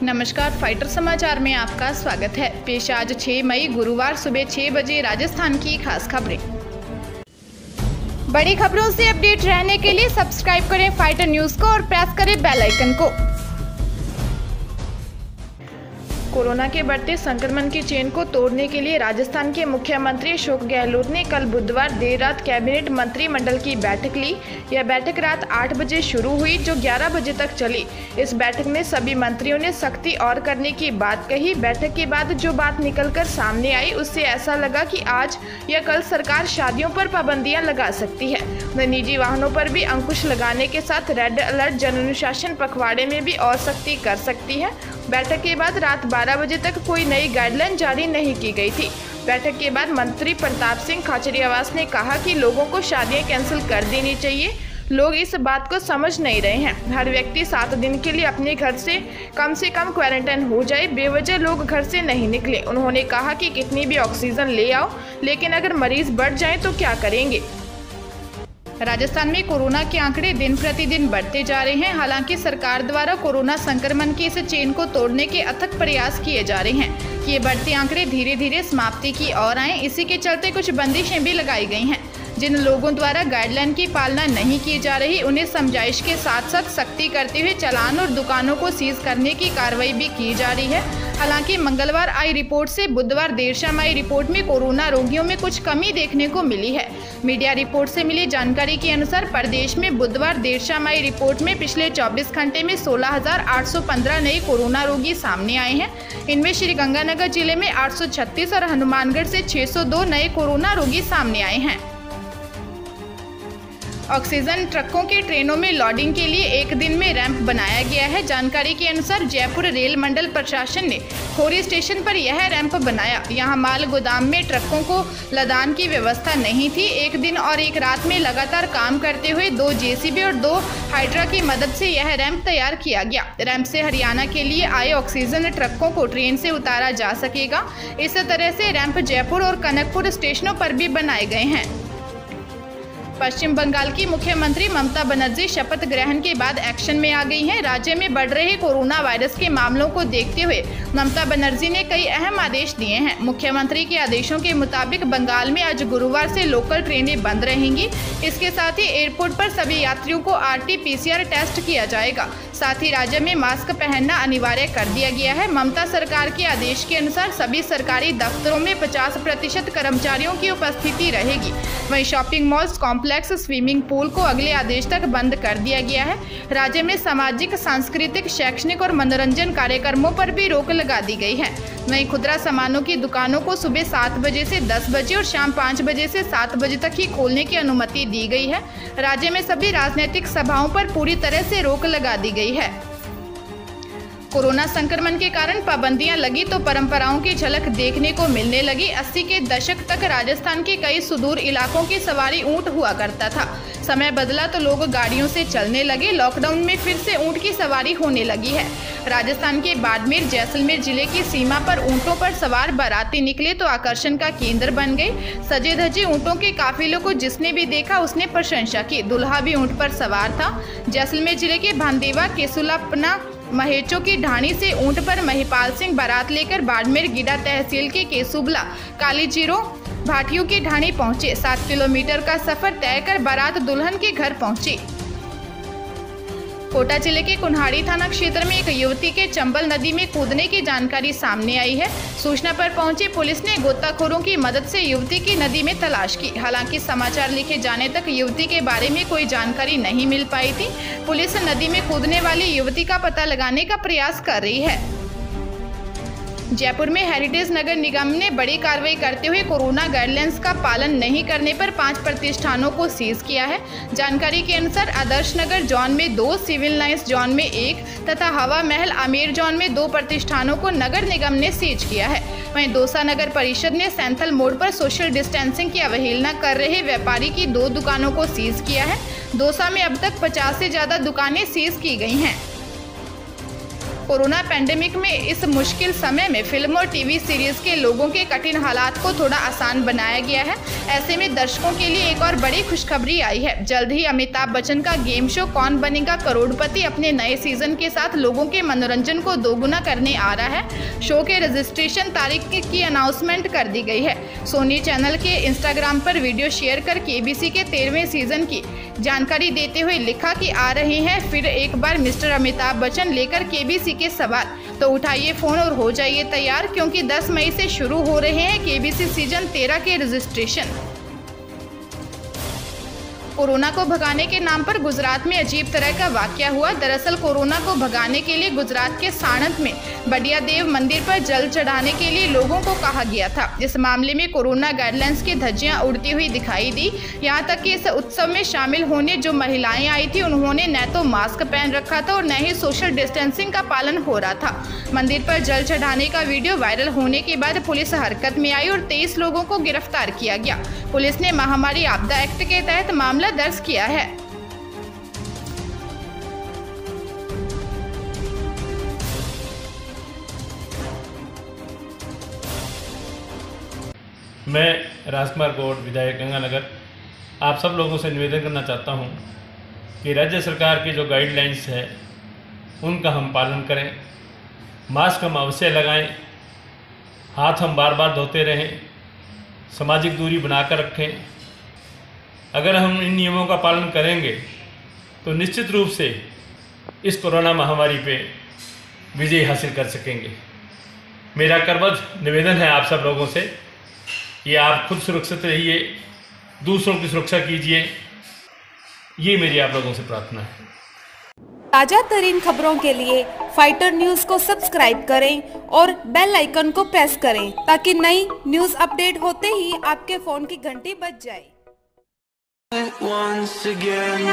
नमस्कार, फाइटर समाचार में आपका स्वागत है। पेश आज 6 मई गुरुवार सुबह 6 बजे राजस्थान की खास खबरें। बड़ी खबरों से अपडेट रहने के लिए सब्सक्राइब करें फाइटर न्यूज को और प्रेस करें बेल आइकन को। कोरोना के बढ़ते संक्रमण की चेन को तोड़ने के लिए राजस्थान के मुख्यमंत्री अशोक गहलोत ने कल बुधवार देर रात कैबिनेट मंत्रिमंडल की बैठक ली। यह बैठक रात 8 बजे शुरू हुई, जो 11 बजे तक चली। इस बैठक में सभी मंत्रियों ने सख्ती और करने की बात कही। बैठक के बाद जो बात निकलकर सामने आई, उससे ऐसा लगा कि आज या कल सरकार शादियों पर पाबंदियां लगा सकती है। वह निजी वाहनों पर भी अंकुश लगाने के साथ रेड अलर्ट जन अनुशासन पखवाड़े में भी और सख्ती कर सकती है। बैठक के बाद रात 12 बजे तक कोई नई गाइडलाइन जारी नहीं की गई थी। बैठक के बाद मंत्री प्रताप सिंह खाचरियावास ने कहा कि लोगों को शादियां कैंसिल कर देनी चाहिए। लोग इस बात को समझ नहीं रहे हैं। हर व्यक्ति 7 दिन के लिए अपने घर से कम क्वारंटाइन हो जाए। बेवजह लोग घर से नहीं निकले। उन्होंने कहा कि कितनी भी ऑक्सीजन ले आओ, लेकिन अगर मरीज बढ़ जाए तो क्या करेंगे। राजस्थान में कोरोना के आंकड़े दिन प्रतिदिन बढ़ते जा रहे हैं। हालांकि सरकार द्वारा कोरोना संक्रमण की इस चेन को तोड़ने के अथक प्रयास किए जा रहे हैं कि ये बढ़ते आंकड़े धीरे धीरे समाप्ति की ओर आएं। इसी के चलते कुछ बंदिशें भी लगाई गई हैं। जिन लोगों द्वारा गाइडलाइन की पालना नहीं की जा रही, उन्हें समझाइश के साथ साथ सख्ती करते हुए चालान और दुकानों को सीज करने की कार्रवाई भी की जा रही है। हालांकि मंगलवार आई रिपोर्ट से बुधवार देर शाम आई रिपोर्ट में कोरोना रोगियों में कुछ कमी देखने को मिली है। मीडिया रिपोर्ट से मिली जानकारी के अनुसार प्रदेश में बुधवार देर शाम आई रिपोर्ट में पिछले 24 घंटे में 16,815 नए कोरोना रोगी सामने आए हैं। इनमें श्रीगंगानगर जिले में 836 और हनुमानगढ़ से 602 नए कोरोना रोगी सामने आए हैं। ऑक्सीजन ट्रकों के ट्रेनों में लोडिंग के लिए एक दिन में रैंप बनाया गया है। जानकारी के अनुसार जयपुर रेल मंडल प्रशासन ने खोरी स्टेशन पर यह रैंप बनाया। यहां माल गोदाम में ट्रकों को लदान की व्यवस्था नहीं थी। एक दिन और एक रात में लगातार काम करते हुए 2 जेसीबी और 2 हाइड्रा की मदद से यह रैंप तैयार किया गया। रैंप से हरियाणा के लिए आए ऑक्सीजन ट्रकों को ट्रेन से उतारा जा सकेगा। इस तरह से रैंप जयपुर और कनकपुर स्टेशनों पर भी बनाए गए हैं। पश्चिम बंगाल की मुख्यमंत्री ममता बनर्जी शपथ ग्रहण के बाद एक्शन में आ गई हैं। राज्य में बढ़ रहे कोरोना वायरस के मामलों को देखते हुए ममता बनर्जी ने कई अहम आदेश दिए हैं। मुख्यमंत्री के आदेशों के मुताबिक बंगाल में आज गुरुवार से लोकल ट्रेनें बंद रहेंगी। इसके साथ ही एयरपोर्ट पर सभी यात्रियों को RT-PCR टेस्ट किया जाएगा। साथ ही राज्य में मास्क पहनना अनिवार्य कर दिया गया है। ममता सरकार के आदेश के अनुसार सभी सरकारी दफ्तरों में 50% कर्मचारियों की उपस्थिति रहेगी। वहीं shopping malls, complex, swimming pool को अगले आदेश तक बंद कर दिया गया है। राज्य में सामाजिक, सांस्कृतिक, शैक्षणिक और मनोरंजन कार्यक्रमों पर भी रोक लगा दी गई है। वहीं खुदरा सामानों की दुकानों को सुबह 7 बजे से 10 बजे और शाम 5 बजे से 7 बजे तक ही खोलने की अनुमति दी गई है। राज्य में सभी राजनीतिक सभाओं पर पूरी तरह से रोक लगा दी गई है। कोरोना संक्रमण के कारण पाबंदियां लगी तो परंपराओं की झलक देखने को मिलने लगी। 80 के दशक तक राजस्थान के कई सुदूर इलाकों की सवारी ऊंट हुआ करता था। समय बदला तो लोग गाड़ियों से चलने लगे। लॉकडाउन में फिर से ऊंट की सवारी होने लगी है। राजस्थान के बाड़मेर, जैसलमेर जिले की सीमा पर ऊंटों पर सवार बाराती निकले तो आकर्षण का केंद्र बन गए। सजे धजे ऊंटों के काफिलों को जिसने भी देखा उसने प्रशंसा की। दूल्हा भी ऊंट पर सवार था। जैसलमेर जिले के भांदेवा, केसुलापना, महेचों की ढाणी से ऊंट पर महिपाल सिंह बारात लेकर बाड़मेर गिडा तहसील के केसुबला, कालीजीरो, भाटियों की ढाणी पहुंचे। 7 किलोमीटर का सफर तय कर बारात दुल्हन के घर पहुंची। कोटा जिले के कुन्हाड़ी थाना क्षेत्र में एक युवती के चंबल नदी में कूदने की जानकारी सामने आई है। सूचना पर पहुंची पुलिस ने गोताखोरों की मदद से युवती की नदी में तलाश की। हालांकि समाचार लिखे जाने तक युवती के बारे में कोई जानकारी नहीं मिल पाई थी। पुलिस नदी में कूदने वाली युवती का पता लगाने का प्रयास कर रही है। जयपुर में हेरिटेज नगर निगम ने बड़ी कार्रवाई करते हुए कोरोना गाइडलाइंस का पालन नहीं करने पर 5 प्रतिष्ठानों को सीज किया है। जानकारी के अनुसार आदर्श नगर जोन में 2, सिविल लाइंस जोन में 1 तथा हवा महल आमेर जोन में 2 प्रतिष्ठानों को नगर निगम ने सीज किया है। वहीं दौसा नगर परिषद ने सैंथल मोड़ पर सोशल डिस्टेंसिंग की अवहेलना कर रहे व्यापारी की 2 दुकानों को सीज किया है। दौसा में अब तक 50 से ज्यादा दुकानें सीज की गई हैं। कोरोना पैंडेमिक में इस मुश्किल समय में फिल्म और टीवी सीरीज के लोगों के कठिन हालात को थोड़ा आसान बनाया गया है। ऐसे में दर्शकों के लिए एक और बड़ी खुशखबरी आई है। जल्द ही अमिताभ बच्चन का गेम शो कौन बनेगा करोड़पति अपने नए सीजन के साथ लोगों के मनोरंजन को दोगुना करने आ रहा है। शो के रजिस्ट्रेशन तारीख की अनाउंसमेंट कर दी गई है। सोनी चैनल के इंस्टाग्राम पर वीडियो शेयर कर केबीसी के 13वें सीजन की जानकारी देते हुए लिखा कि आ रहे हैं फिर एक बार मिस्टर अमिताभ बच्चन लेकर केबीसी के सवाल। तो उठाइए फोन और हो जाइए तैयार, क्योंकि 10 मई से शुरू हो रहे हैं केबीसी सीजन 13 के रजिस्ट्रेशन। कोरोना को भगाने के नाम पर गुजरात में अजीब तरह का वाकया हुआ। दरअसल कोरोना को भगाने के लिए गुजरात के साणंद में बडिया देव मंदिर पर जल चढ़ाने के लिए लोगों को कहा गया था। इस मामले में कोरोना गाइडलाइंस की धज्जियां उड़ती हुई दिखाई दी। यहां तक कि इस उत्सव में शामिल होने जो महिलाएं आई थी उन्होंने न तो मास्क पहन रखा था और न ही सोशल डिस्टेंसिंग का पालन हो रहा था। मंदिर पर जल चढ़ाने का वीडियो वायरल होने के बाद पुलिस हरकत में आई और 23 लोगों को गिरफ्तार किया गया। पुलिस ने महामारी आपदा एक्ट के तहत मामला दर्ज किया है। मैं राजकुमार गौड़, विधायक गंगानगर, आप सब लोगों से निवेदन करना चाहता हूं कि राज्य सरकार की जो गाइडलाइंस है उनका हम पालन करें। मास्क हम अवश्य लगाएं, हाथ हम बार बार धोते रहें, सामाजिक दूरी बनाकर रखें। अगर हम इन नियमों का पालन करेंगे तो निश्चित रूप से इस कोरोना महामारी पे विजय हासिल कर सकेंगे। मेरा करबद्ध निवेदन है आप सब लोगों से कि आप खुद सुरक्षित रहिए, दूसरों की सुरक्षा कीजिए। ये मेरी आप लोगों से प्रार्थना है। ताजा तरीन खबरों के लिए फाइटर न्यूज को सब्सक्राइब करें और बेल आइकन को प्रेस करें ताकि नई न्यूज अपडेट होते ही आपके फोन की घंटी बज जाए। Once again